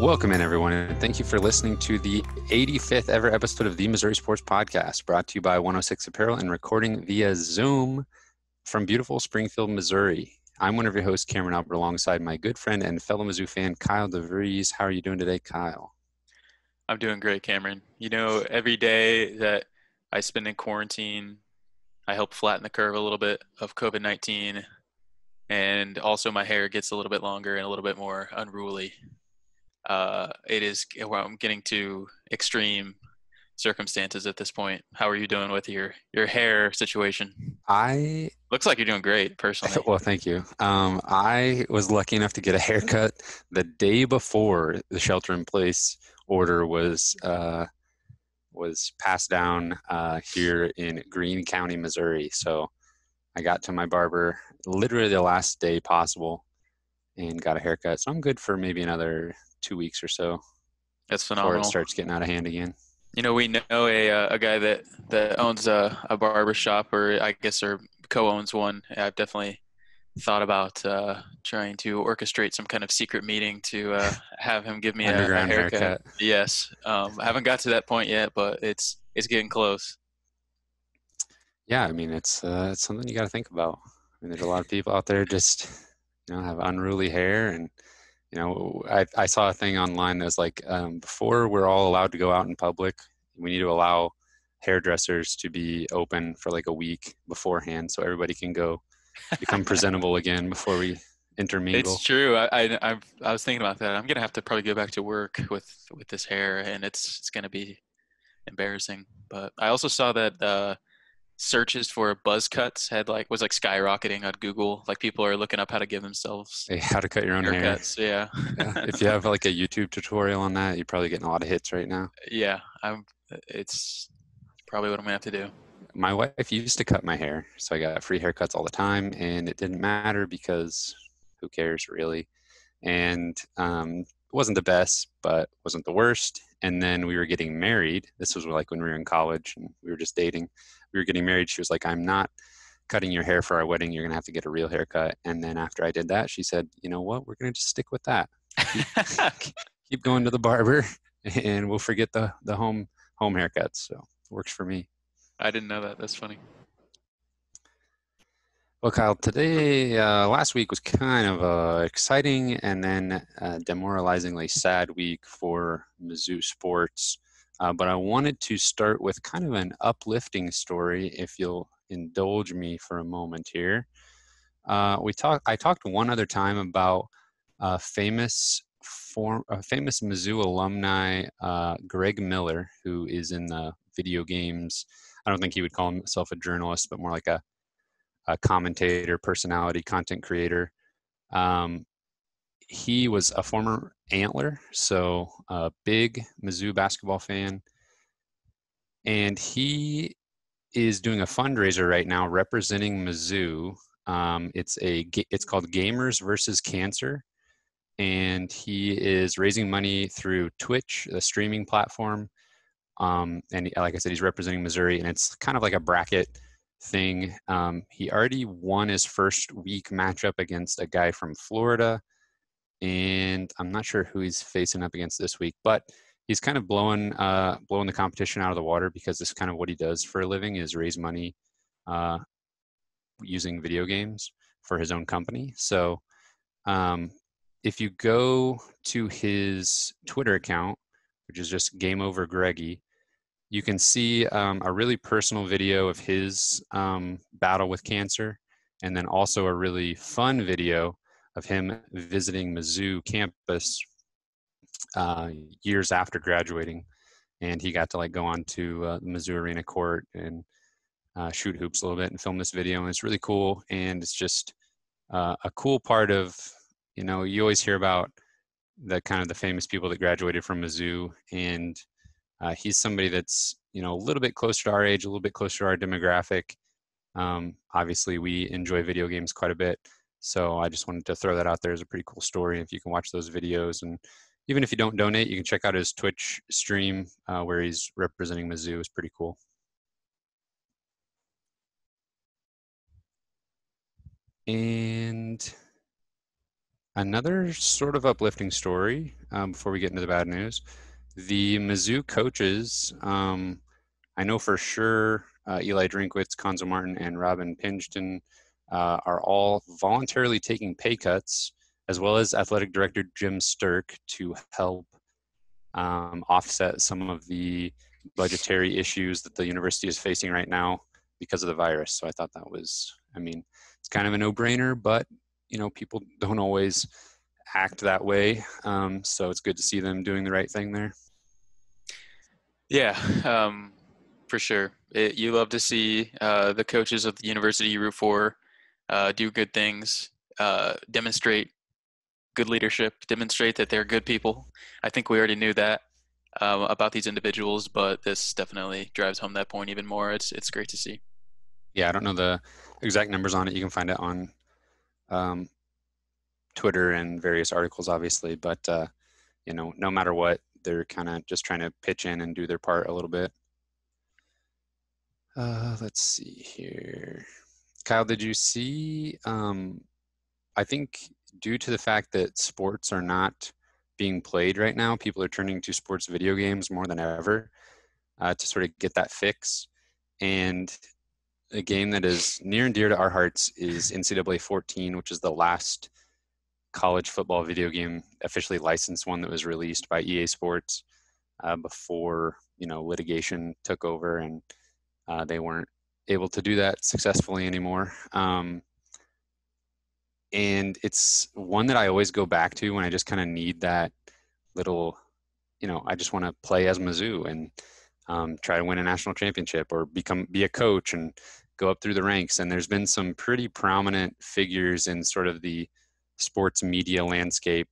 Welcome in, everyone, and thank you for listening to the 85th ever episode of the Missouri Sports Podcast, brought to you by 106 Apparel and recording via Zoom from beautiful Springfield, Missouri. I'm one of your hosts, Cameron Albert, alongside my good friend and fellow Mizzou fan, Kyle DeVries. How are you doing today, Kyle? I'm doing great, Cameron. You know, every day that I spend in quarantine, I help flatten the curve a little bit of COVID-19, and also my hair gets a little bit longer and a little bit more unruly. Well, I'm getting to extreme circumstances at this point. How are you doing with your hair situation? I, Looks like you're doing great, personally. well, thank you. I was lucky enough to get a haircut the day before the shelter-in-place order was passed down here in Greene County, Missouri. So I got to my barber literally the last day possible and got a haircut. So I'm good for maybe another 2 weeks or so That's before it phenomenal. starts getting out of hand again. You know, we know a guy that owns a barber shop, or I guess or co-owns one. I've definitely thought about trying to orchestrate some kind of secret meeting to have him give me a Underground haircut. haircut. Yes, I haven't got to that point yet, but it's getting close. Yeah, I mean it's something you got to think about. I mean, there's a lot of people out there just have unruly hair, and I saw a thing online that's like before we're all allowed to go out in public, we need to allow hairdressers to be open for like a week beforehand so everybody can go become presentable again before we It's intermingle. true. I was thinking about that. I'm gonna have to probably go back to work with this hair, and it's gonna be embarrassing. But I also saw that searches for buzz cuts was like skyrocketing on Google. Like people are looking up how to give themselves Hey, how to cut your own hair. haircuts. Yeah. Yeah, if you have like a YouTube tutorial on that, you're probably getting a lot of hits right now. Yeah, it's probably what I'm gonna have to do. My wife used to cut my hair, so I got free haircuts all the time, and it didn't matter because who cares really? And it wasn't the best, but wasn't the worst. And then we were getting married. This was like when we were in college and we were just dating. We were getting married. She was like, "I'm not cutting your hair for our wedding. You're gonna have to get a real haircut." And then after I did that, she said, "You know what? We're gonna just stick with that. Keep keep going to the barber, and we'll forget the home haircuts." So it works for me. I didn't know that. That's funny. Well, Kyle, today, last week was kind of exciting and then demoralizingly sad week for Mizzou sports. But I wanted to start with kind of an uplifting story, if you'll indulge me for a moment here. I talked one other time about a famous Mizzou alumni, Greg Miller, who is in the video games. I don't think he would call himself a journalist, but more like a commentator, personality, content creator. Um, he was a former Antler, so a big Mizzou basketball fan. And he is doing a fundraiser right now representing Mizzou. It's called Gamers versus Cancer. And he is raising money through Twitch, the streaming platform. And like I said, he's representing Missouri, and it's kind of like a bracket thing. He already won his first week matchup against a guy from Florida, and I'm not sure who he's facing up against this week, but he's kind of blowing the competition out of the water because this is kind of what he does for a living, is raise money uh, using video games for his own company. So if you go to his Twitter account, which is just Game Over Greggy, you can see a really personal video of his battle with cancer, and then also a really fun video of him visiting Mizzou campus years after graduating. And he got to like go on to the Mizzou Arena court and shoot hoops a little bit and film this video. And it's really cool. And it's just a cool part of, you always hear about the kind of the famous people that graduated from Mizzou, and he's somebody that's a little bit closer to our age, a little bit closer to our demographic. Obviously, we enjoy video games quite a bit, so I just wanted to throw that out there as a pretty cool story. If you can watch those videos, and even if you don't donate, you can check out his Twitch stream where he's representing Mizzou. It's pretty cool. And Another sort of uplifting story before we get into the bad news. The Mizzou coaches, I know for sure Eli Drinkwitz, Konzo Martin, and Robin Pingeton are all voluntarily taking pay cuts, as well as athletic director Jim Sturk to help offset some of the budgetary issues that the university is facing right now because of the virus. So I thought that was, I mean, it's kind of a no-brainer, but people don't always act that way. So it's good to see them doing the right thing there. Yeah, for sure. You love to see the coaches of the university you root for do good things, demonstrate good leadership, demonstrate that they're good people. I think we already knew that about these individuals, but this definitely drives home that point even more. It's great to see. Yeah, I don't know the exact numbers on it. You can find it on um, Twitter and various articles, obviously, but no matter what, they're kind of just trying to pitch in and do their part a little bit. Let's see here. Kyle, did you see? I think due to the fact that sports are not being played right now, people are turning to sports video games more than ever to sort of get that fix. And a game that is near and dear to our hearts is NCAA 14, which is the last college football video game officially licensed one that was released by EA Sports before litigation took over and they weren't able to do that successfully anymore. And it's one that I always go back to when I just kind of need that little, I just want to play as Mizzou and try to win a national championship or be a coach and go up through the ranks. And there's been some pretty prominent figures in sort of the sports media landscape.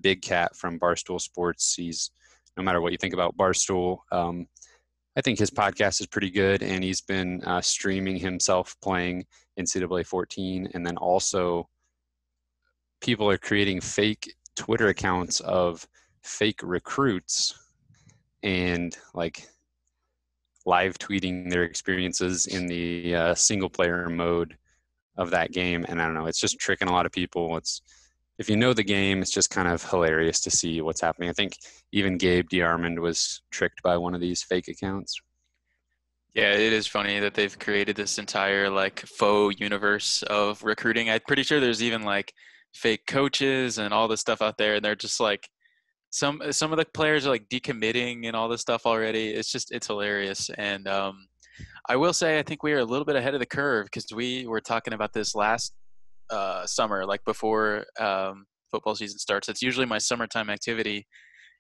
Big Cat from Barstool Sports. He's, no matter what you think about Barstool, I think his podcast is pretty good, and he's been streaming himself playing NCAA 14, and then also people are creating fake Twitter accounts of fake recruits and like live tweeting their experiences in the single player mode of that game. And I don't know, it's just tricking a lot of people. If you know the game, it's just kind of hilarious to see what's happening. I think even Gabe DeArmond was tricked by one of these fake accounts. Yeah, it is funny that they've created this entire like faux universe of recruiting. I'm pretty sure there's even like fake coaches and all this stuff out there, and they're just like some of the players are like decommitting and all this stuff already. It's hilarious. And I will say I think we are a little bit ahead of the curve because we were talking about this last summer, like before football season starts. It's usually my summertime activity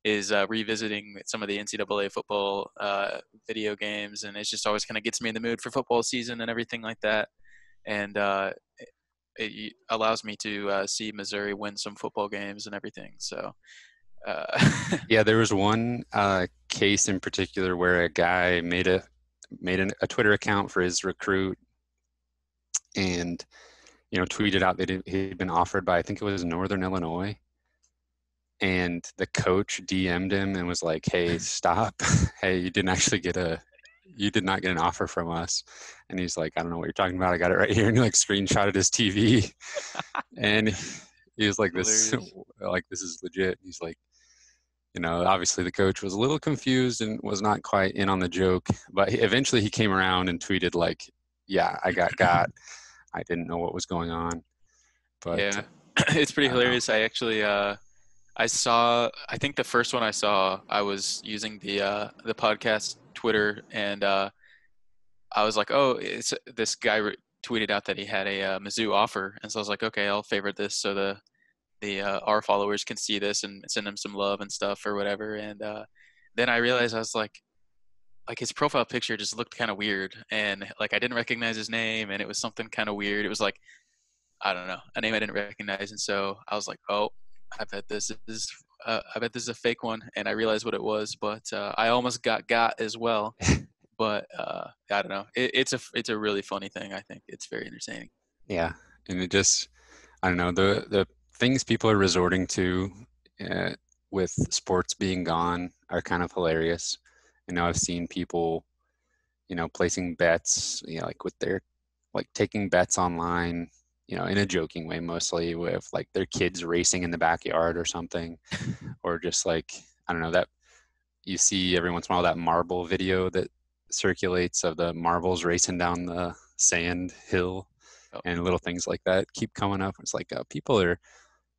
is revisiting some of the NCAA football video games, and it just always kind of gets me in the mood for football season and everything like that. And it allows me to see Missouri win some football games and everything. So. Yeah, there was one case in particular where a guy made a Twitter account for his recruit and tweeted out that he'd been offered by, I think it was Northern Illinois, and the coach DM'd him and was like, "Hey, stop! Hey, you did not get an offer from us." And he's like, "I don't know what you're talking about. I got it right here." And he like screenshotted his TV, and he was like, "This is legit." He's like, obviously the coach was a little confused and was not quite in on the joke, but eventually he came around and tweeted like, "Yeah, I got. I didn't know what was going on." But Yeah, it's pretty hilarious. I actually I think the first one I saw, I was using the podcast Twitter, and I was like, oh, it's this guy tweeted out that he had a Mizzou offer, and so I was like, okay, I'll favorite this so the our followers can see this and send him some love and stuff or whatever. And then I realized I was like his profile picture just looked kind of weird, and like I didn't recognize his name, and it was something kind of weird. It was like, I don't know, a name I didn't recognize, and so I was like, oh, I bet this is a fake one, and I realized what it was, but I almost got as well. But I don't know. It's a really funny thing. I think it's very entertaining. yeah, and it just, I don't know, the things people are resorting to uh, with sports being gone are kind of hilarious. I've seen people, placing bets, like with their, like taking bets online, in a joking way, mostly with like their kids racing in the backyard or something, or just like, I don't know, that you see every once in a while that marble video that circulates of the marbles racing down the sand hill, Oh, and little things like that keep coming up. It's like people are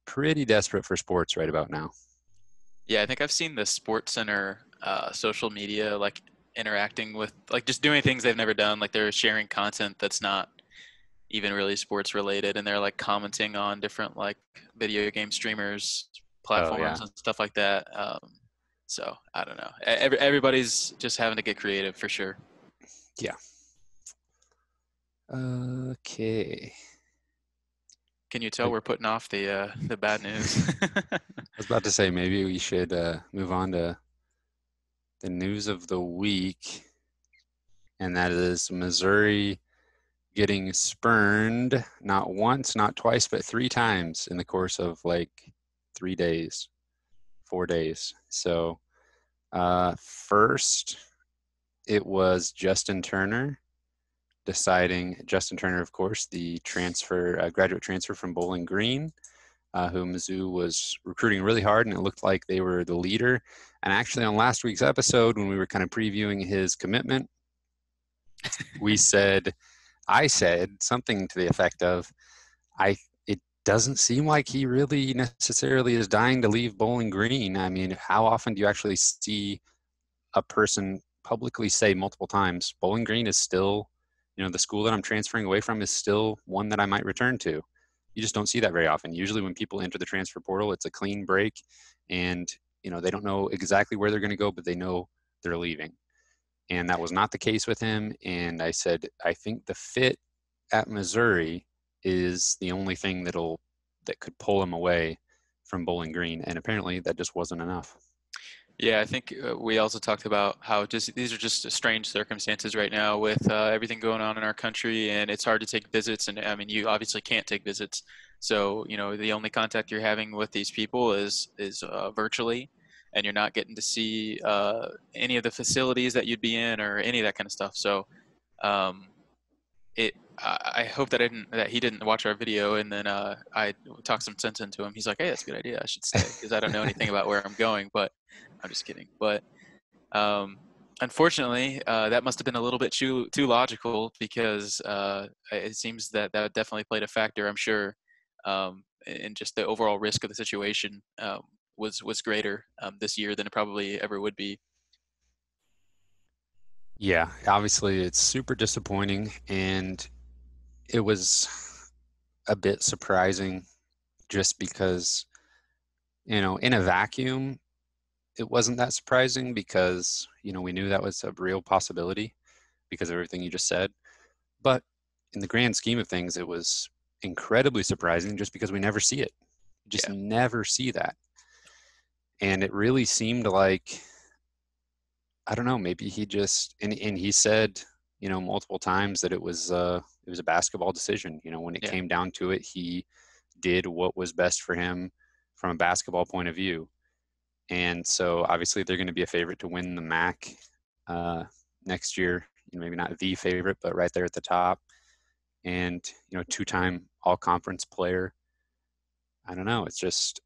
pretty desperate for sports right about now. yeah, I think I've seen the Sports Center social media like interacting with like just doing things they've never done. Like they're sharing content that's not even really sports related, and they're like commenting on different like video game streamers Oh platforms yeah. and stuff like that. So I don't know. Everybody's just having to get creative for sure. Yeah. Okay. Can you tell I we're putting off the bad news? was about to say maybe we should move on to the news of the week, and that is Missouri getting spurned not once, not twice, but 3 times in the course of like 3 days, 4 days. So first, it was Justin Turner Justin Turner, of course, the graduate transfer from Bowling Green, who Mizzou was recruiting really hard, and it looked like they were the leader. And actually, on last week's episode, when we were kind of previewing his commitment, I said something to the effect of, it doesn't seem like he really necessarily is dying to leave Bowling Green. I mean, how often do you actually see a person publicly say multiple times, Bowling Green is still, the school that I'm transferring away from is still one that I might return to? You just don't see that very often. Usually when people enter the transfer portal, it's a clean break, and, they don't know exactly where they're going to go, but they know they're leaving. And that was not the case with him. And I said, I think the fit at Missouri is the only thing that could pull him away from Bowling Green. And apparently that just wasn't enough. Yeah, I think we also talked about how just these are just strange circumstances right now with everything going on in our country, and it's hard to take visits. And I mean, you obviously can't take visits, so the only contact you're having with these people is virtually, and you're not getting to see any of the facilities that you'd be in or any of that kind of stuff. So um, I hope that he didn't watch our video, and then I talked some sense into him. He's like, "Hey, that's a good idea. I should stay because I don't know anything about where I'm going." But I'm just kidding. But um, unfortunately, that must have been a little bit too logical because it seems that that definitely played a factor. I'm sure, and just the overall risk of the situation was greater this year than it probably ever would be. Yeah, obviously it's super disappointing, and it was a bit surprising just because, in a vacuum, it wasn't that surprising because, we knew that was a real possibility because of everything you just said. But in the grand scheme of things, it was incredibly surprising just because we never see it. You just Yeah, never see that. And it really seemed like, I don't know, maybe he just, and he said, multiple times that it was a basketball decision. When it yeah, came down to it, he did what was best for him from a basketball point of view. And so obviously they're going to be a favorite to win the MAC uh, next year. Maybe not the favorite, but right there at the top. And, two-time all-conference player. I don't know. It's just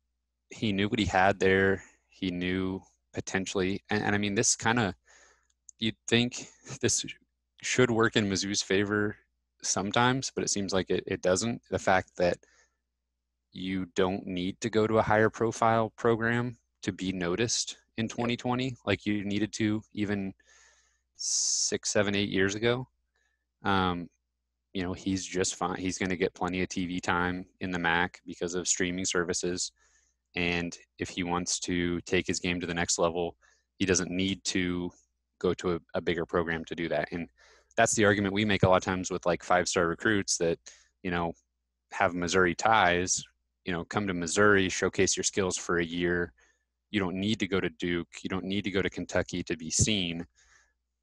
he knew what he had there. He knew potentially, and I mean, this kind of, you'd think this should work in Mizzou's favor sometimes, but it seems like it doesn't. The fact that you don't need to go to a higher profile program to be noticed in yep, 2020 like you needed to even 6, 7, 8 years ago. Um, he's just fine. He's going to get plenty of TV time in the MAC because of streaming services. And if he wants to take his game to the next level, he doesn't need to go to a bigger program to do that. And that's the argument we make a lot of times with like 5-star recruits that, you know, have Missouri ties, come to Missouri, showcase your skills for a year. You don't need to go to Duke. You don't need to go to Kentucky to be seen.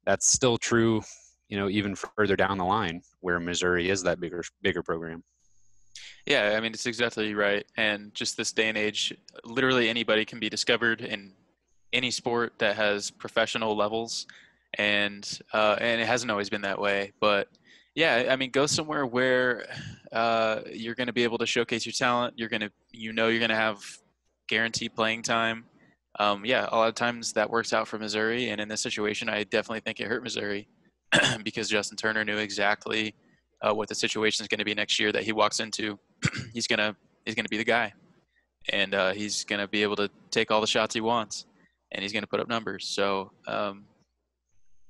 That's still true, even further down the line where Missouri is that bigger program. yeah. I mean, it's exactly right. And just this day and age, literally anybody can be discovered in any sport that has professional levels, and it hasn't always been that way. But Yeah, I mean, go somewhere where you're going to be able to showcase your talent. You're going to have guaranteed playing time. Yeah, a lot of times that works out for Missouri, and in this situation, I definitely think it hurt Missouri because Justin Turner knew exactly what the situation is going to be next year that he walks into. he's gonna he's gonna be the guy, and he's gonna be able to take all the shots he wants, and he's gonna put up numbers. So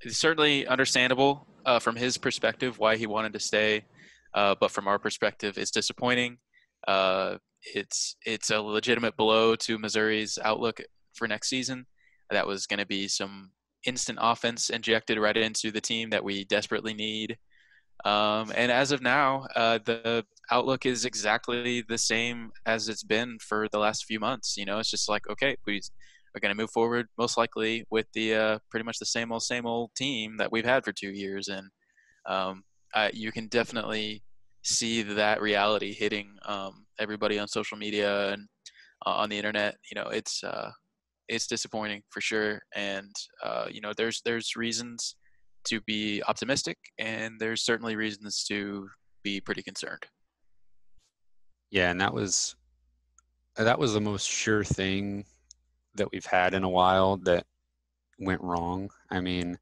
it's certainly understandable from his perspective why he wanted to stay, but from our perspective, it's disappointing. Uh, it's a legitimate blow to Missouri's outlook for next season. That was going to be some instant offense injected right into the team that we desperately need. And as of now, the outlook is exactly the same as it's been for the last few months. You know, it's just like, okay, we're going to move forward most likely with the pretty much the same old team that we've had for 2 years. And um, you can definitely see that reality hitting everybody on social media and on the internet. You know, it's disappointing for sure. And you know, there's reasons to be optimistic, and there's certainly reasons to be pretty concerned. Yeah, and that was the most sure thing that we've had in a while that went wrong. I mean,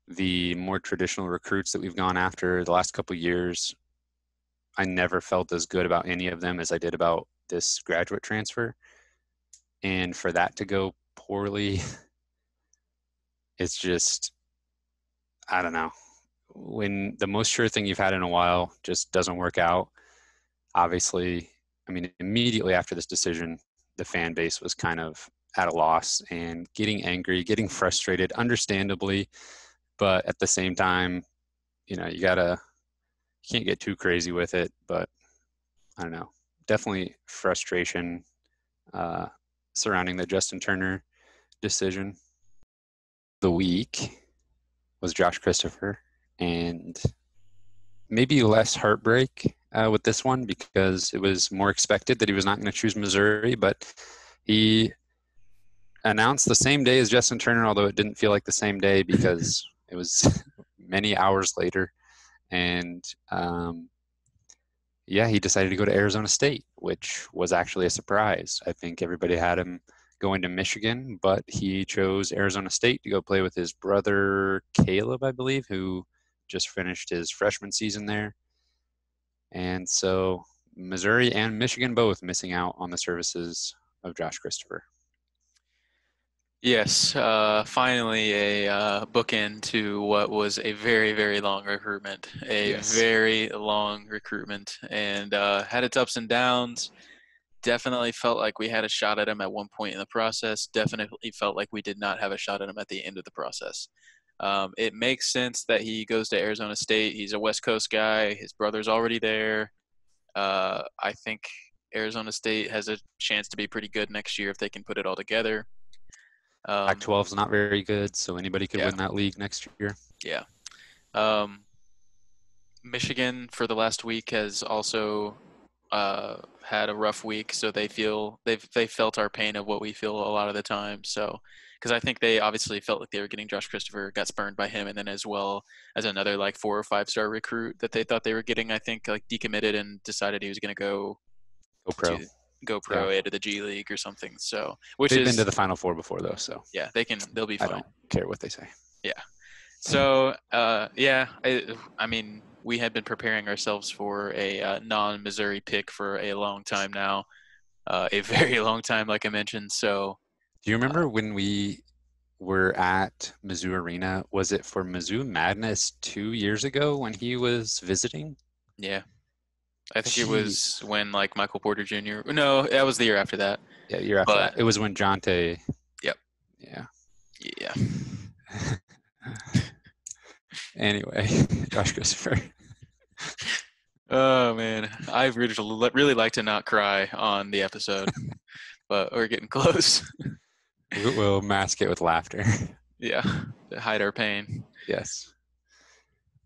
the more traditional recruits that we've gone after the last couple of years, I never felt as good about any of them as I did about this graduate transfer. And for that to go poorly, it's just, I don't know. When the most sure thing you've had in a while just doesn't work out, obviously, I mean, immediately after this decision, the fan base was kind of at a loss and getting angry, getting frustrated, understandably. But at the same time, you can't get too crazy with it. But I don't know, definitely frustration uh, surrounding the Justin Turner decision. The week was Josh Christopher, and maybe less heartbreak with this one because it was more expected that he was not going to choose Missouri, but he announced the same day as Justin Turner, although it didn't feel like the same day because it was many hours later. And yeah, he decided to go to Arizona State, which was actually a surprise. I think everybody had him going to Michigan, but he chose Arizona State to go play with his brother Caleb, I believe, who just finished his freshman season there. And so Missouri and Michigan both missing out on the services of Josh Christopher. Yes, finally a bookend to what was a very, very long recruitment, Yes. and had its ups and downs. Definitely felt like we had a shot at him at one point in the process. Definitely felt like we did not have a shot at him at the end of the process. It makes sense that he goes to Arizona State. He's a West Coast guy. His brother's already there. I think Arizona State has a chance to be pretty good next year if they can put it all together. Um, Pac-12 is not very good, so anybody could yeah, win that league next year. yeah. Um, Michigan for the last week has also had a rough week, so they felt our pain of what we feel a lot of the time. So, because I think they obviously felt like they were getting Josh Christopher, got spurned by him, and then as well as another like 4 or 5 star recruit that they thought they were getting, I think like decommitted and decided he was going to Go pro. to go Yeah. pro to the G League or something. So, which They've been to is the Final Four before, though, so yeah, they'll be I fine. don't care what they say. Yeah. So, yeah, I mean, we had been preparing ourselves for a non-Missouri pick for a long time now, a very long time, like I mentioned. So, Do you uh, remember when we were at Mizzou Arena? Was it for Mizzou Madness 2 years ago when he was visiting? yeah, I think it was Jeez. when like Michael Porter Jr. No, that was the year after that. Yeah, year after that. But It was when Jonte. yep, Yeah. yeah, Anyway, Josh Christopher. oh man, I really like to not cry on the episode, but we're getting close. We'll mask it with laughter. Yeah, to hide our pain. Yes.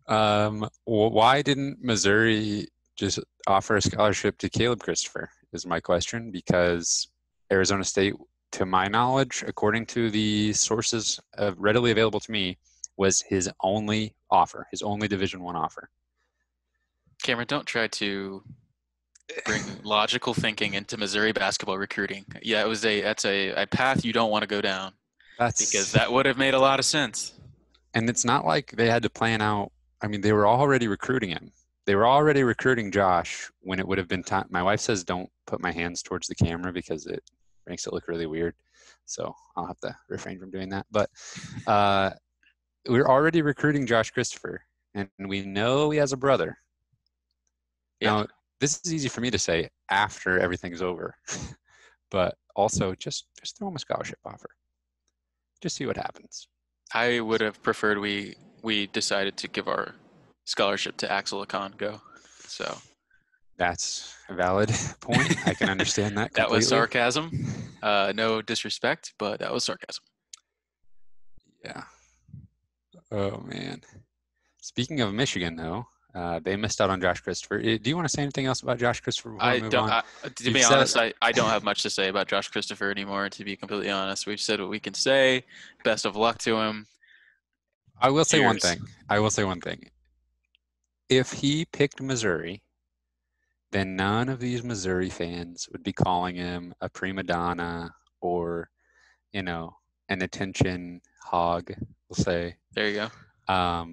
Why didn't Missouri just offer a scholarship to Caleb Christopher? Is my question. Because Arizona State, to my knowledge, according to the sources readily available to me, was his only offer, his only Division I offer. Cameron, don't try to bring logical thinking into Missouri basketball recruiting. Yeah, that's a path you don't want to go down because That's that would have made a lot of sense. And it's not like they had to plan out. I mean, they were already recruiting him. They were already recruiting Josh when it would have been time. My wife says don't put my hands towards the camera because it makes it look really weird. So I'll have to refrain from doing that. But we're already recruiting Josh Christopher, and we know he has a brother. Yeah. Now, this is easy for me to say after everything's over, but also just throw him a scholarship offer. Just see what happens. I would have preferred we decided to give our scholarship to Axel Akongo. So That's a valid point. I can understand that that was completely. sarcasm. No disrespect, but that was sarcasm. Yeah. Oh man. Speaking of Michigan, though, they missed out on Josh Christopher. Do you want to say anything else about Josh Christopher before we I move don't. on? To You've be said honest, I don't have much to say about Josh Christopher anymore. To be completely honest, we've said what we can say. Best of luck to him. I will say one Cheers. thing. I will say one thing. If he picked Missouri, then none of these Missouri fans would be calling him a prima donna or, you know, an attention hog, we'll say. There you go.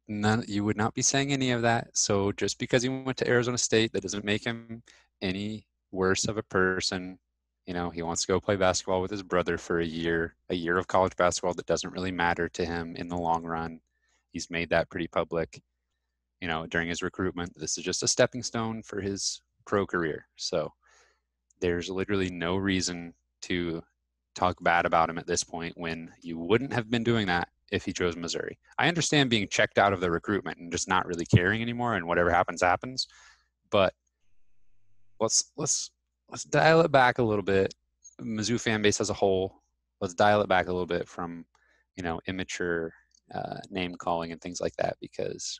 None, you would not be saying any of that. So just because he went to Arizona State, that doesn't make him any worse of a person. You know, he wants to go play basketball with his brother for a year of college basketball that doesn't really matter to him in the long run. He's made that pretty public, you know, during his recruitment. This is just a stepping stone for his pro career. So there's literally no reason to talk bad about him at this point when you wouldn't have been doing that if he chose Missouri. I understand being checked out of the recruitment and just not really caring anymore and whatever happens happens, but let's dial it back a little bit. Mizzou fan base as a whole, let's dial it back a little bit from, you know, immature name calling and things like that, because,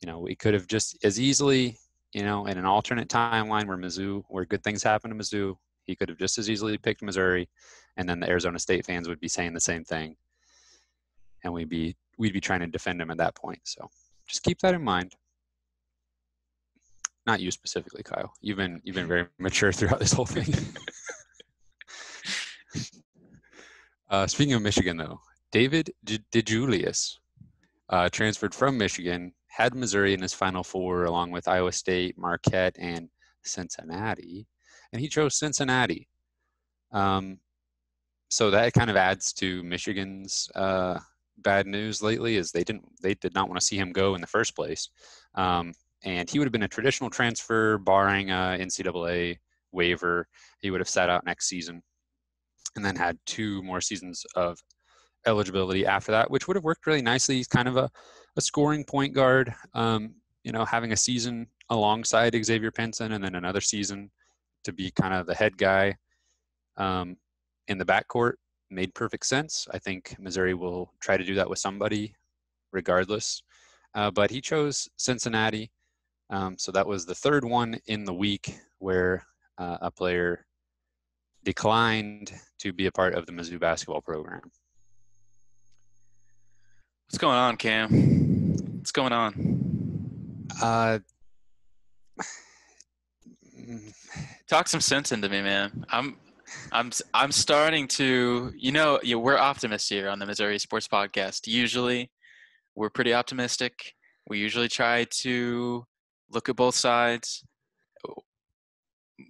you know, we could have just as easily, you know, in an alternate timeline where good things happen to Mizzou, he could have just as easily picked Missouri, and then the Arizona State fans would be saying the same thing, and we'd be trying to defend him at that point. So just keep that in mind. Not you specifically, Kyle. You've been very mature throughout this whole thing. Speaking of Michigan, though, David DeJulius transferred from Michigan, had Missouri in his Final Four along with Iowa State, Marquette, and Cincinnati, and he chose Cincinnati. So that kind of adds to Michigan's bad news lately, is they did not want to see him go in the first place, and he would have been a traditional transfer barring NCAA waiver. He would have sat out next season, and then had 2 more seasons of eligibility after that, which would have worked really nicely. He's kind of a scoring point guard, you know, having a season alongside Xavier Pinson and then another season to be kind of the head guy in the backcourt made perfect sense. I think Missouri will try to do that with somebody regardless. But he chose Cincinnati. So that was the third one in the week where a player declined to be a part of the Mizzou basketball program. What's going on, Cam? What's going on? Talk some sense into me, man. I'm starting to, we're optimists here on the Missouri Sports Podcast. Usually, we're pretty optimistic. We usually try to look at both sides,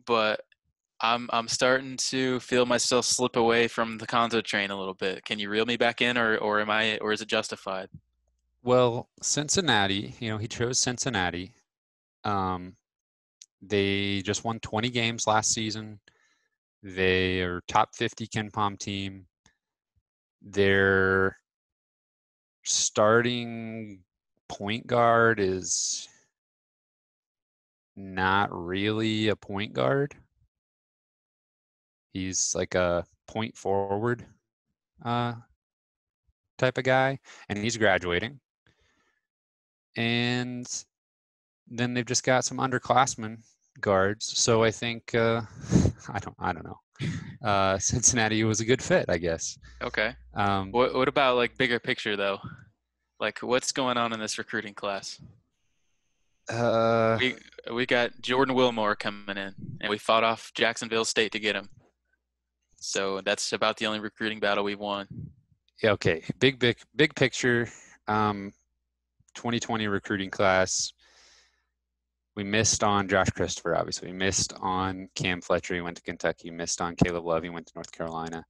but I'm starting to feel myself slip away from the Konzo train a little bit. Can you reel me back in, or is it justified? Well, Cincinnati, you know, he chose Cincinnati. They just won 20 games last season. They are top 50 Ken Pom team. Their starting point guard is not really a point guard. He's like a point forward type of guy, and he's graduating. And then they've just got some underclassmen guards. So I think I don't know. Cincinnati was a good fit, I guess. Okay. Um, What about like bigger picture though? Like what's going on in this recruiting class? uh, We we got Jordan Wilmore coming in, and we fought off Jacksonville State to get him. So that's about the only recruiting battle we've won. yeah, okay. Big picture. Um, 2020 recruiting class. We missed on Josh Christopher, obviously. We missed on Cam Fletcher. He went to Kentucky. Missed on Caleb Love. He went to North Carolina.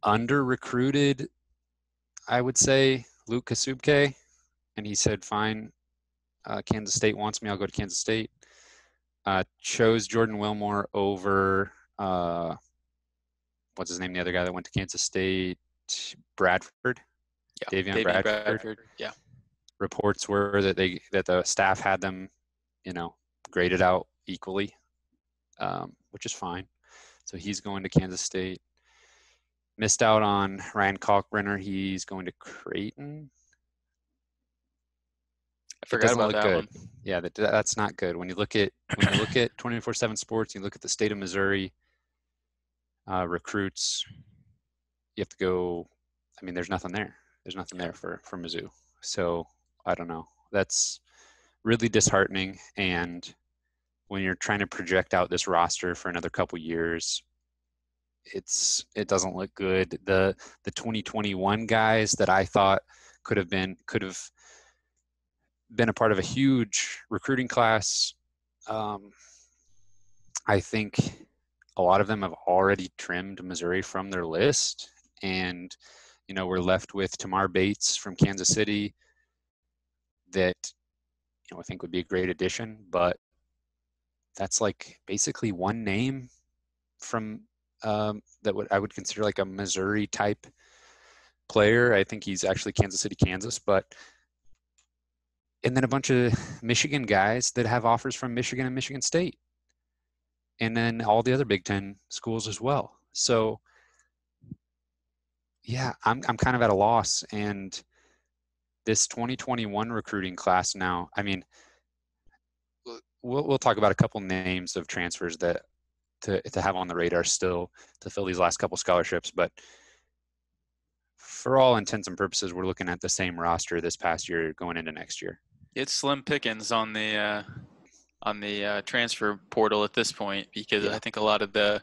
Under recruited, I would say, Luke Kasubke. And he said, fine, Kansas State wants me. I'll go to Kansas State. Chose Jordan Wilmore over, what's his name, the other guy that went to Kansas State? Bradford. Yeah, Davion Davian Bradford. Bradford. Yeah, Reports were that the staff had them, graded out equally, which is fine. So he's going to Kansas State. Missed out on Ryan Kalkbrenner. He's going to Creighton. I It forgot doesn't about look that good. one. Yeah, that's not good. When you look at 24/7 Sports, you look at the state of Missouri recruits. You have to go. I mean, there's nothing there. There's nothing Yeah. there for Mizzou. So I don't know. That's really disheartening. And when you're trying to project out this roster for another couple years, it doesn't look good. The 2021 guys that I thought could have been a part of a huge recruiting class. Um, I think a lot of them have already trimmed Missouri from their list, and we're left with Tamar Bates from Kansas City that I think would be a great addition, but that's like basically one name from that I would consider like a Missouri type player. I think he's actually Kansas City, Kansas, but and then a bunch of Michigan guys that have offers from Michigan and Michigan State, and then all the other Big Ten schools as well. So yeah, I'm kind of at a loss. And this 2021 recruiting class now, I mean, we'll talk about a couple names of transfers that to have on the radar still to fill these last couple scholarships, but for all intents and purposes, we're looking at the same roster this past year going into next year. It's slim pickings on the transfer portal at this point because Yeah. I think a lot of the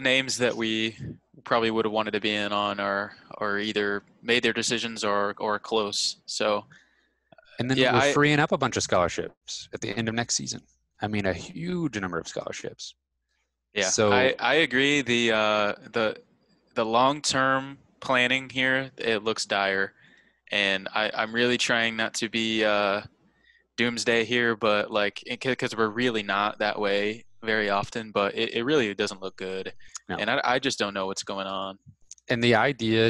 names that we probably would have wanted to be in on are either made their decisions or close. So And then yeah, we're I freeing up a bunch of scholarships at the end of next season. I mean, a huge number of scholarships. yeah I So, I agree. The long term planning here, it looks dire, and I'm really trying not to be doomsday here, but like because we're really not that way very often, but it really doesn't look good, no. and I just don't know what's going on. And the idea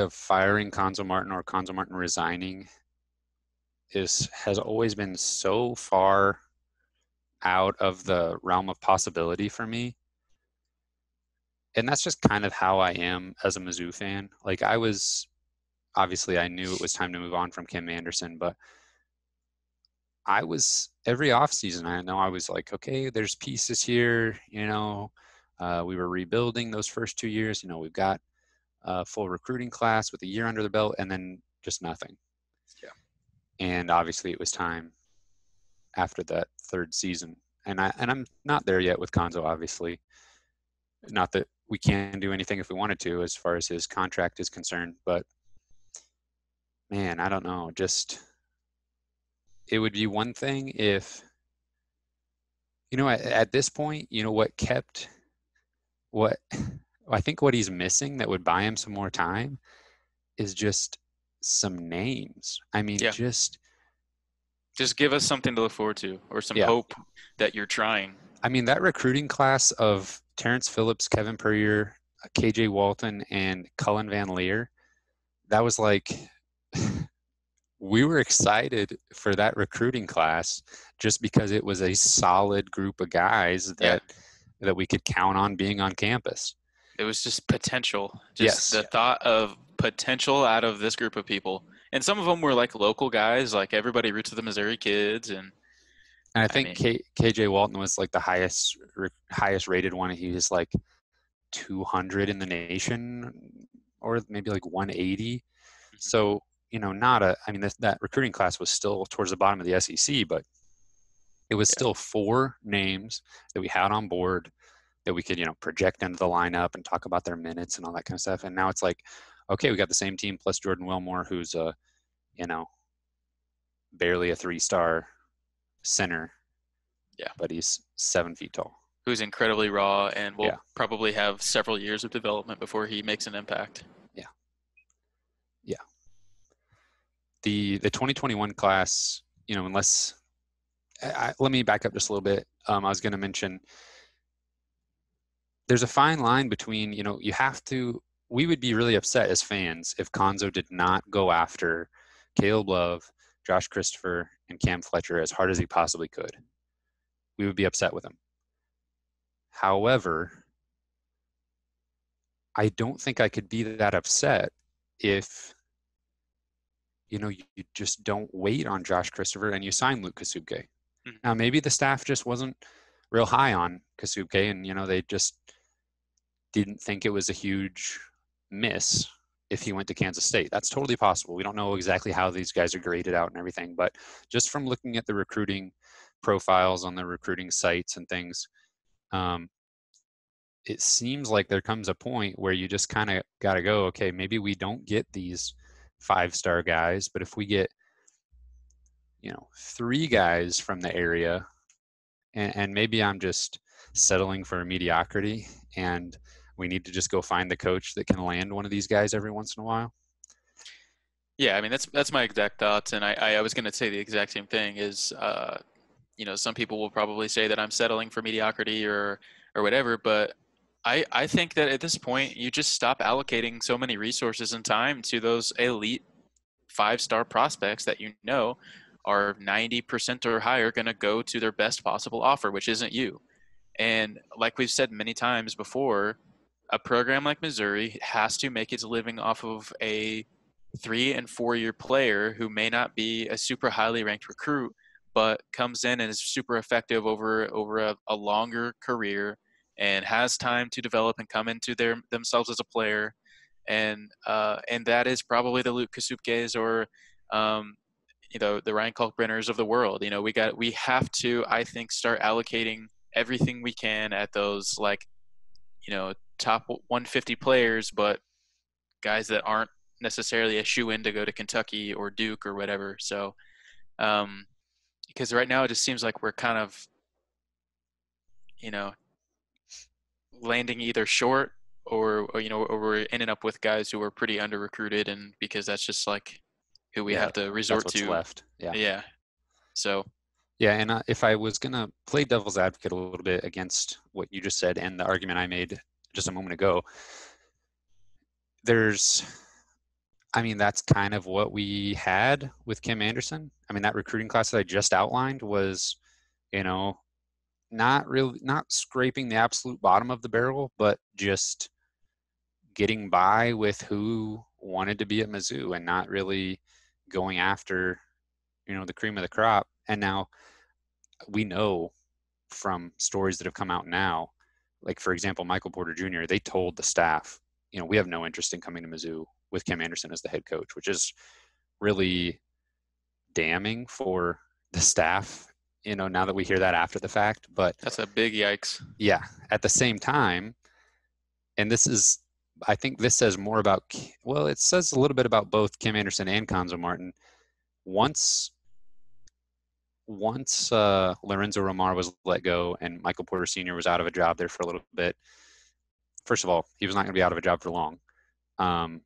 of firing Conzo Martin or Conzo Martin resigning has always been so far out of the realm of possibility for me. And that's just kind of how I am as a Mizzou fan. Like obviously I knew it was time to move on from Kim Anderson, but I was every offseason, I know I was like, okay, there's pieces here, we were rebuilding those first 2 years. We've got a full recruiting class with a year under the belt and then just nothing. Yeah. And obviously it was time after that third season. And I'm not there yet with Konzo, obviously. Not that we can't do anything if we wanted to as far as his contract is concerned, but man, I don't know. Just it would be one thing if at this point, what I think what he's missing that would buy him some more time is just some names. I mean, Yeah. Just give us something to look forward to or some yeah. hope that you're trying. I mean, that recruiting class of Terrence Phillips, Kevin Puryear, KJ Walton, and Cullen Van Leer, that was like we were excited for that recruiting class just because it was a solid group of guys Yeah. that we could count on being on campus. It was just potential. Just Yes. the thought of potential out of this group of people. And some of them were like local guys, like everybody roots for the Missouri kids, and And I I think mean, KJ Walton was like the highest rated one. He was like 200 in the nation, or maybe like 180. mhm, So, not a. I mean, that recruiting class was still towards the bottom of the SEC, but it was yeah, still four names that we had on board that we could, project into the lineup and talk about their minutes and all that kind of stuff. And now it's like, okay, we got the same team plus Jordan Wilmore, who's you know, barely a 3-star center, yeah. but he's 7 feet tall. Who's incredibly raw and will Yeah, probably have several years of development before he makes an impact. yeah, yeah. The 2021 class, unless let me back up just a little bit. I was going to mention there's a fine line between, you have to. We would be really upset as fans if Konzo did not go after Caleb Love, Josh Christopher, and Cam Fletcher as hard as he possibly could. We would be upset with him. However, I don't think I could be that upset if you just don't wait on Josh Christopher and you sign Luke Kasubke. Mhm. Now maybe the staff just wasn't real high on Kasubke, and they just didn't think it was a huge miss if he went to Kansas State. That's totally possible. We don't know exactly how these guys are graded out and everything, but just from looking at the recruiting profiles on the recruiting sites and things, um, it seems like there comes a point where you just kind of got to go, okay, maybe we don't get these 5-star guys, but if we get, 3 guys from the area, and maybe I'm just settling for mediocrity, and we need to just go find the coach that can land one of these guys every once in a while. Yeah, I mean that's my exact thoughts, and I was going to say the exact same thing. Is some people will probably say that I'm settling for mediocrity or whatever, but I think that at this point you just stop allocating so many resources and time to those elite 5-star prospects that are 90% or higher going to go to their best possible offer, which isn't you. And like we've said many times before, a program like Missouri has to make its living off of a 3 and 4 year player who may not be a super highly ranked recruit, but comes in and is super effective over a longer career and has time to develop and come into themselves as a player. And that is probably the Luke Kasubkes or um, the Ryan Kalkbrenners of the world. We have to, I think, start allocating everything we can at those top 150 players, but guys that aren't necessarily a shoe in to go to Kentucky or Duke or whatever. So um, because right now it just seems like we're kind of you know landing either short or we're ending up with guys who are pretty under recruited, and because that's just like who we Yeah, have to that's resort what's to. left. Yeah. Yeah. So Yeah, and if I was going to play devil's advocate a little bit against what you just said and the argument I made just a moment ago, there's I mean, that's kind of what we had with Kim Anderson. I mean, that recruiting class that I just outlined was, you know, not scraping the absolute bottom of the barrel, but just getting by with who wanted to be at Mizzou and not really going after, the cream of the crop. And now we know from stories that have come out now, like for example, Michael Porter Jr., they told the staff, we have no interest in coming to Mizzou with Kim Anderson as the head coach, which is really damning for the staff, now that we hear that after the fact. But that's a big yikes. yeah, at the same time, and I think this says more about, well, it says a little bit about both Kim Anderson and Konzo Martin. Once Lorenzo Romar was let go and Michael Porter Sr. was out of a job there for a little bit, first of all, he was not going to be out of a job for long. Um,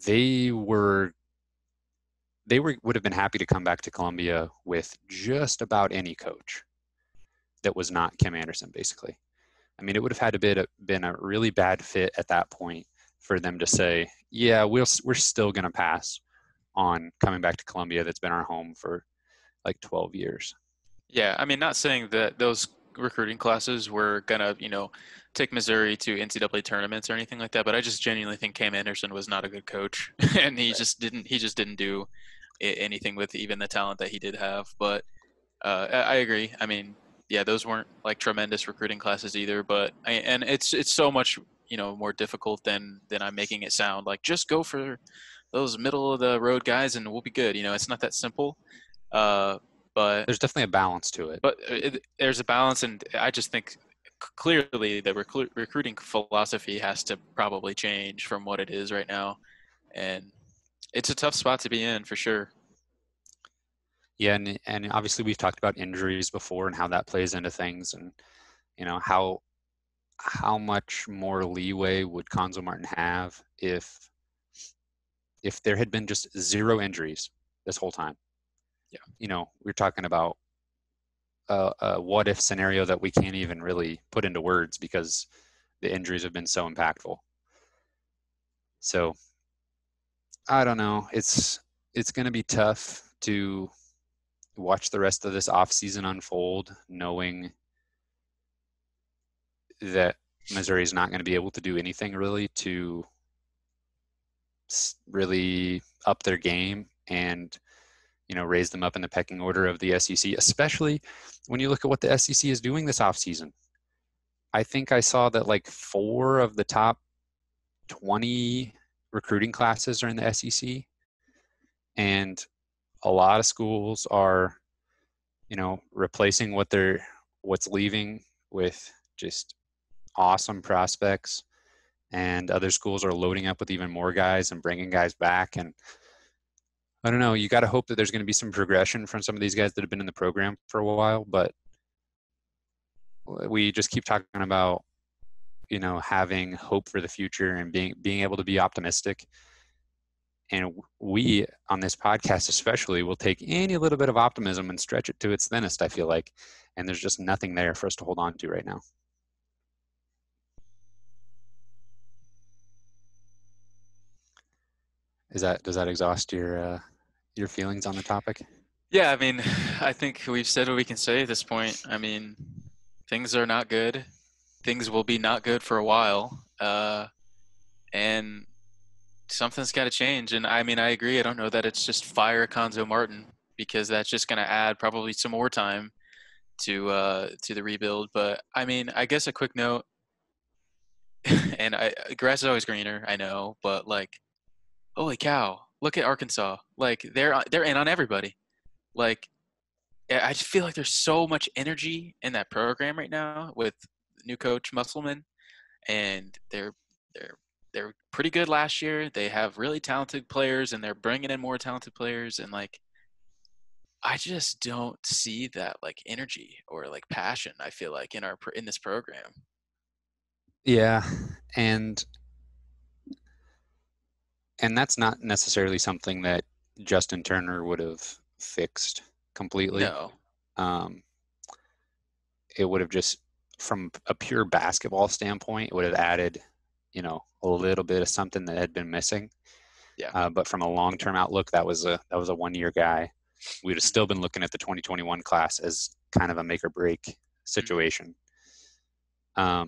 they were would have been happy to come back to Columbia with just about any coach that was not Kim Anderson, basically. I mean, it would have had to been a really bad fit at that point for them to say, yeah, we're still going to pass on coming back to Columbia that's been our home for like 12 years. Yeah, I mean, not saying that those recruiting classes were gonna, take Missouri to NCAA tournaments or anything like that, but I just genuinely think Cam Anderson was not a good coach, and he Right. just didn't do anything with even the talent that he did have. But I agree. I mean, yeah, those weren't like tremendous recruiting classes either, but and it's so much more difficult than I'm making it sound. Like just go for those middle of the road guys and we'll be good. It's not that simple. Uh, but There's definitely a balance to it. there's a balance, and I just think clearly the recruiting philosophy has to probably change from what it is right now, and it's a tough spot to be in for sure. Yeah, and obviously we've talked about injuries before and how that plays into things, and how much more leeway would Conzo Martin have if there had been just zero injuries this whole time. Yeah. We're talking about a what if scenario that we can't even really put into words because the injuries have been so impactful. So I don't know. It's going to be tough to watch the rest of this off season unfold, knowing that Missouri is not going to be able to do anything really to really up their game and raise them up in the pecking order of the SEC, especially when you look at what the SEC is doing this offseason. I think I saw that like 4 of the top 20 recruiting classes are in the SEC, and a lot of schools are, replacing what's leaving with just awesome prospects, and other schools are loading up with even more guys and bringing guys back. And I don't know, you got to hope that there's going to be some progression from some of these guys that have been in the program for a while, but we just keep talking about, having hope for the future and being able to be optimistic. And we on this podcast especially will take any little bit of optimism and stretch it to its thinnest, I feel like. And there's just nothing there for us to hold on to right now. Does that exhaust your feelings on the topic? Yeah, I mean, I think we've said what we can say at this point. I mean, things are not good. Things will be not good for a while. And something's got to change. And I mean, I agree. I don't know that it's just fire Conzo Martin because that's just going to add probably some more time to the rebuild. But I mean, I guess a quick note, and grass is always greener, I know, but like, holy cow, look at Arkansas. Like they're in on everybody. Like I just feel like there's so much energy in that program right now with new coach Musselman, and they're they're pretty good last year. They have really talented players, and they're bringing in more talented players. And like, I just don't see that like energy or like passion. I feel like in this program. Yeah, and that's not necessarily something that Justin Turner would have fixed completely. No. Um, it would have just, from a pure basketball standpoint, it would have added, a little bit of something that had been missing. Yeah. But from a long-term outlook, that was a 1-year guy. We'd have still been looking at the 2021 class as kind of a make or break situation. I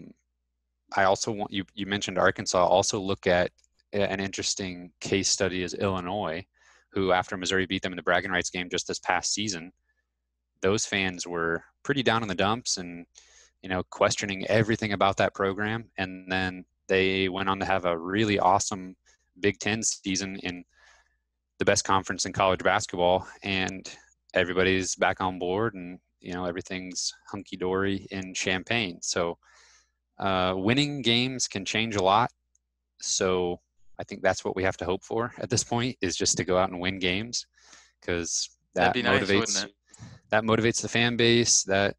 also want you mentioned Arkansas. Also look at an interesting case study is Illinois, who after Missouri beat them in the bragging rights game just this past season, those fans were pretty down in the dumps and questioning everything about that program. And then they went on to have a really awesome Big Ten season in the best conference in college basketball, and everybody's back on board, and everything's hunky dory in Champaign. So winning games can change a lot. So I think that's what we have to hope for at this point, is just to go out and win games, because That'd that be nice, wouldn't motivates it? the fan base, that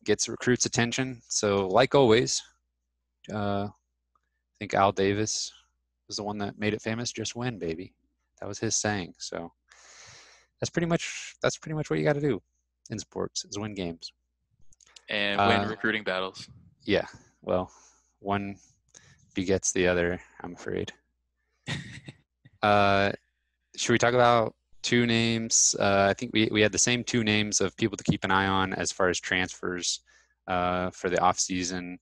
gets recruits' attention. So like always, I think Al Davis was the one that made it famous. Just win, baby. That was his saying. So that's pretty much what you got to do in sports, is win games And win recruiting battles. Yeah, well, one begets the other, I'm afraid. Should we talk about 2 names? I think we had the same 2 names of people to keep an eye on as far as transfers for the off season,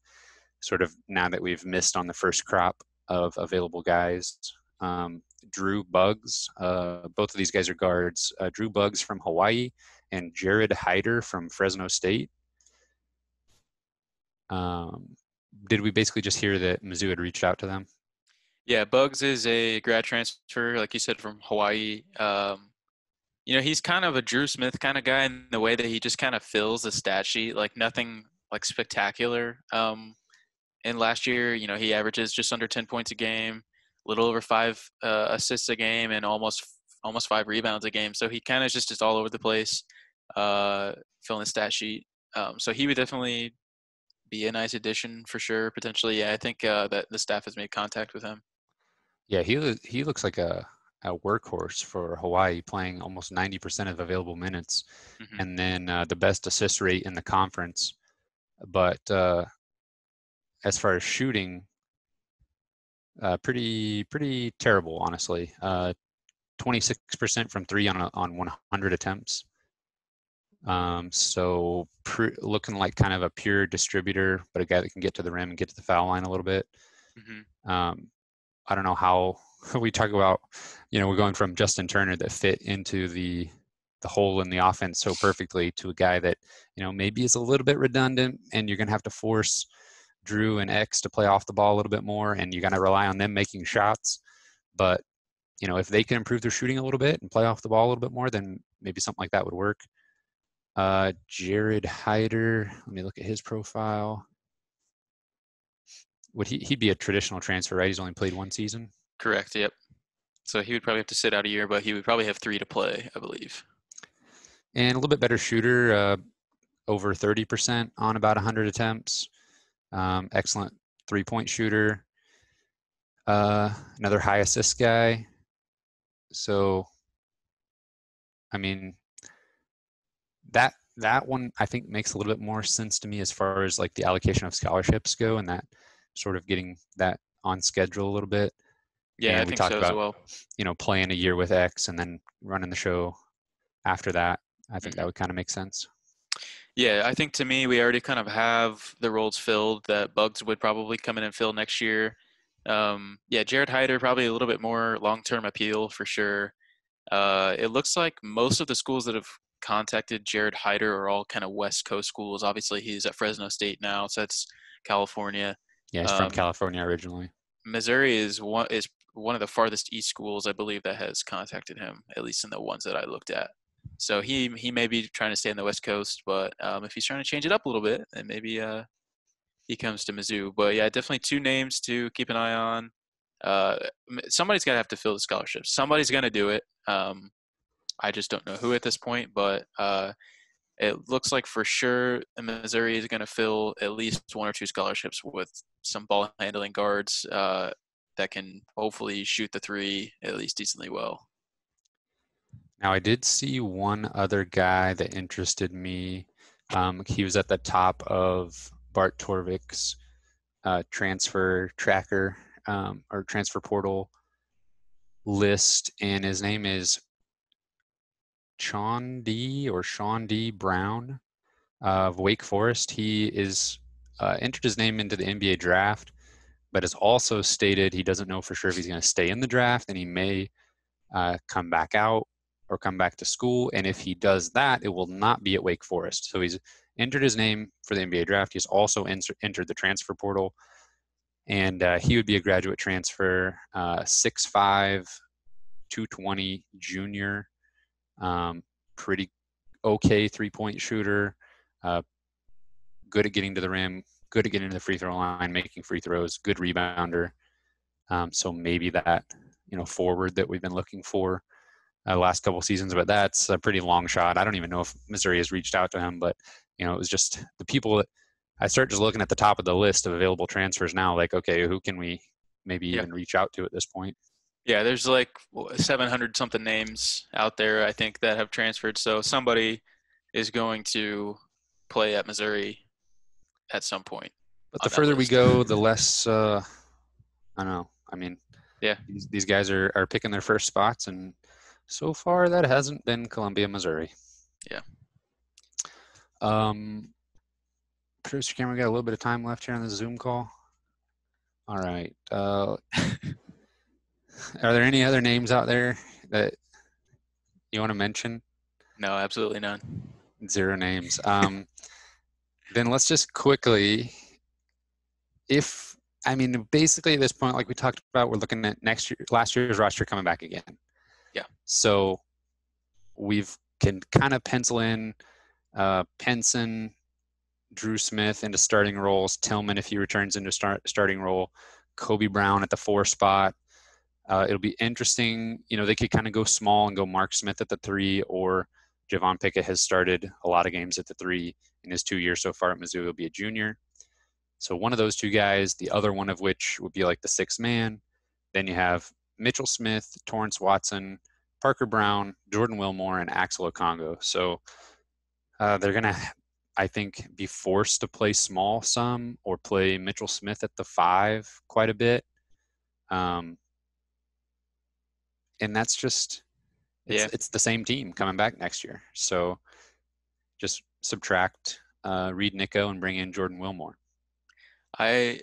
sort of now that we've missed on the first crop of available guys. Drew Buggs, both of these guys are guards. Drew Buggs from Hawaii, and Jared Hyder from Fresno State. Did we basically just hear that Mizzou had reached out to them? Yeah, Bugs is a grad transfer, like you said, from Hawaii. He's kind of a Drew Smith kind of guy in the way that he just kind of fills the stat sheet, like nothing like spectacular. And last year, he averages just under 10 points a game, a little over 5 assists a game, and almost 5 rebounds a game. So he kind of just is all over the place, filling the stat sheet. So he would definitely be a nice addition for sure. Potentially, yeah. I think that the staff has made contact with him. Yeah, he looks like a workhorse for Hawaii, playing almost 90% of available minutes, Hmm. and then the best assist rate in the conference. But as far as shooting, pretty terrible, honestly. 26% from three on 100 attempts. So looking like kind of a pure distributor, but a guy that can get to the rim and get to the foul line a little bit. Hmm. I don't know how we talk about, we're going from Justin Turner that fit into the hole in the offense so perfectly to a guy that, maybe is a little bit redundant, and you're going to have to force Drew and X to play off the ball a little bit more, and you're going to rely on them making shots. But, if they can improve their shooting a little bit and play off the ball a little bit more, then maybe something like that would work. Jared Hyder, let me look at his profile. Would he'd be a traditional transfer, right? He's only played one season. Correct. Yep. So he would probably have to sit out a year, but he would probably have 3 to play, I believe. And a little bit better shooter, over 30% on about 100 attempts. Excellent three-point shooter. Another high assist guy. So, I mean, that one I think makes a little bit more sense to me as far as like the allocation of scholarships go, and that sort of getting that on schedule a little bit. Yeah, I And we think talked so as about, well. playing a year with X and then running the show after that. I think that Hmm. would kind of make sense. Yeah, I think to me, we already kind of have the roles filled that Bugs would probably come in and fill next year. Yeah, Jared Hyder, probably a little bit more long-term appeal for sure. It looks like most of the schools that have contacted Jared Hyder are all kind of West Coast schools. Obviously, he's at Fresno State now, so that's California. Yeah, he's from Um, California originally. Missouri is one of the farthest east schools I believe that has contacted him, at least in the ones that I looked at. So he may be trying to stay on the West Coast, but if he's trying to change it up a little bit, then maybe he comes to Mizzou. But yeah, definitely two names to keep an eye on. Uh, Somebody's got to have to fill the scholarship. Somebody's going to do it. I just don't know who at this point, but it looks like for sure Missouri is going to fill at least one or two scholarships with some ball handling guards that can hopefully shoot the three at least decently well. Now, I did see one other guy that interested me. He was at the top of Bart Torvik's transfer tracker, or transfer portal list, and his name is Sean D. Brown of Wake Forest. He is entered his name into the NBA draft, but has also stated he doesn't know for sure if he's going to stay in the draft, and he may come back out or come back to school. And if he does that, it will not be at Wake Forest. So he's entered his name for the NBA draft. He's also entered the transfer portal, and he would be a graduate transfer, 6'5", 220 junior, pretty okay three-point shooter, uh, good at getting to the rim, good at getting to the free throw line, making free throws, good rebounder. So maybe that, forward that we've been looking for last couple seasons, but that's a pretty long shot. I don't even know if Missouri has reached out to him, but it was just the people that I start just looking at the top of the list of available transfers now, like, okay, who can we maybe Yeah. even reach out to at this point? Yeah, there's like 700 something names out there, I think, that have transferred. So somebody is going to play at Missouri at some point But the on that further we list. go, the less, I don't know. I mean, Yeah. these guys are picking their first spots, and so far that hasn't been Columbia, Missouri. Yeah. Producer Cameron, we got a little bit of time left here on the Zoom call. All right. Are there any other names out there that you want to mention? No, absolutely none. Zero names. Then let's just quickly, basically at this point, like we talked about, we're looking at last year's roster coming back again. Yeah. So can kind of pencil in Penson, Drew Smith into starting roles, Tillman if he returns into starting role, Kobe Brown at the 4 spot. It'll be interesting. They could kind of go small and go Mark Smith at the 3, or Javon Pickett has started a lot of games at the 3 in his 2 years so far at Mizzou. He'll be a junior. So one of those 2 guys, the other one of which would be like the 6th man. Then you have Mitchell Smith, Torrance Watson, Parker Brown, Jordan Wilmore, and Axel Okongo. So they're going to, I think, be forced to play small some or play Mitchell Smith at the 5 quite a bit. And that's just, it's the same team coming back next year. So just subtract Reed Nico and bring in Jordan Wilmore. I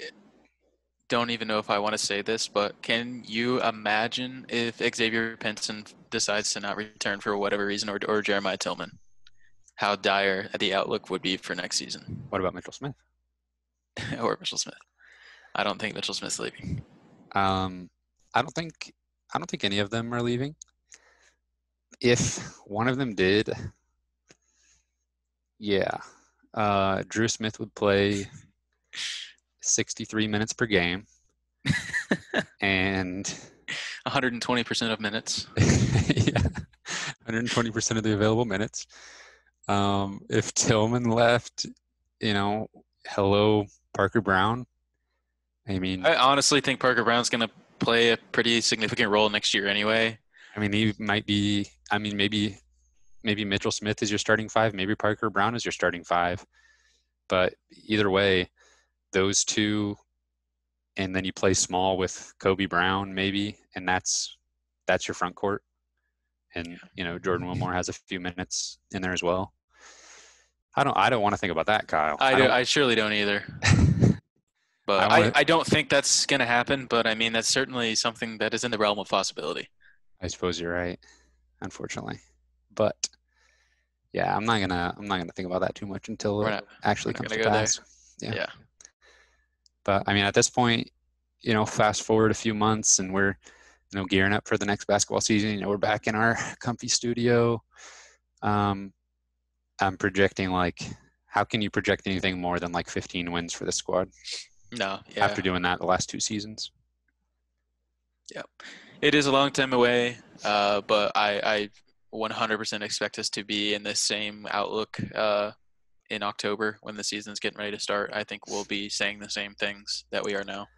don't even know if I want to say this, but can you imagine if Xavier Pinson decides to not return for whatever reason, or Jeremiah Tillman? How dire the outlook would be for next season. What about Mitchell Smith? Or Mitchell Smith. I don't think Mitchell Smith's leaving. I don't think any of them are leaving. If one of them did, Drew Smith would play 63 minutes per game and 120% of minutes. Yeah, 120% of the available minutes. If Tillman left, hello Parker Brown. I honestly think Parker Brown's going to play a pretty significant role next year anyway. He might be. Maybe Mitchell Smith is your starting 5. Maybe Parker Brown is your starting 5. But either way, those 2, and then you play small with Kobe Brown maybe, and that's your front court. And Jordan Wilmore has a few minutes in there as well. I don't want to think about that, Kyle. I surely don't either. But I don't think that's going to happen. But that's certainly something that is in the realm of possibility. I suppose you're right, unfortunately. But yeah, I'm not gonna think about that too much until it actually comes to pass. Yeah. But at this point, fast forward a few months and we're gearing up for the next basketball season. We're back in our comfy studio. I'm projecting how can you project anything more than 15 wins for the squad? No, yeah. After doing that the last 2 seasons. Yeah, it is a long time away, but I 100% expect us to be in the same outlook in October when the season's getting ready to start. I think we'll be saying the same things that we are now.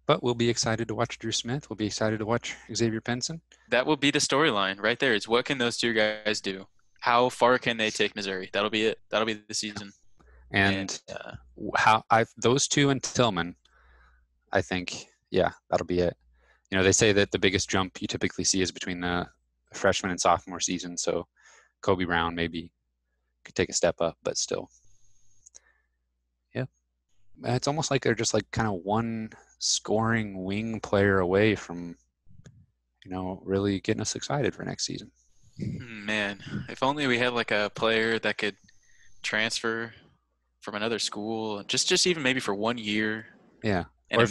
But we'll be excited to watch Drew Smith. We'll be excited to watch Xavier Pinson. That will be the storyline right there. Is what can those 2 guys do? How far can they take Missouri? That'll be it. That'll be the season. And those 2 and Tillman, I think, that'll be it. They say that the biggest jump you typically see is between the freshman and sophomore season. So Kobe Brown maybe could take a step up, but still. Yeah. It's almost like they're just kind of one scoring wing player away from, really getting us excited for next season. Man, if only we had a player that could transfer from another school, just even maybe for 1 year. Yeah. Or if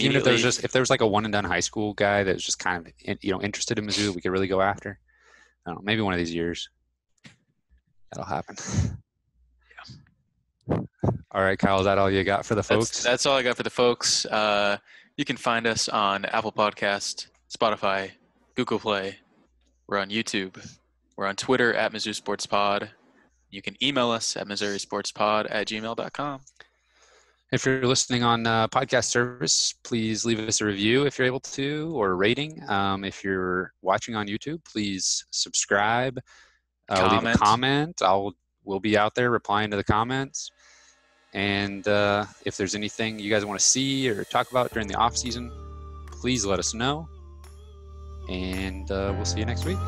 there was a one and done high school guy that was just kind of interested in Mizzou, we could really go after. I don't know, maybe one of these years that'll happen. Yeah. All right, Kyle, is that all you got for the folks? That's all I got for the folks. You can find us on Apple Podcast, Spotify, Google Play. We're on YouTube. We're on Twitter at Mizzou Sports Pod. You can email us at MissouriSportsPod@gmail.com. If you're listening on podcast service, please leave us a review if you're able to, or a rating. If you're watching on YouTube, please subscribe. Leave a comment. We'll be out there replying to the comments. And if there's anything you guys want to see or talk about during the off season, please let us know. And we'll see you next week.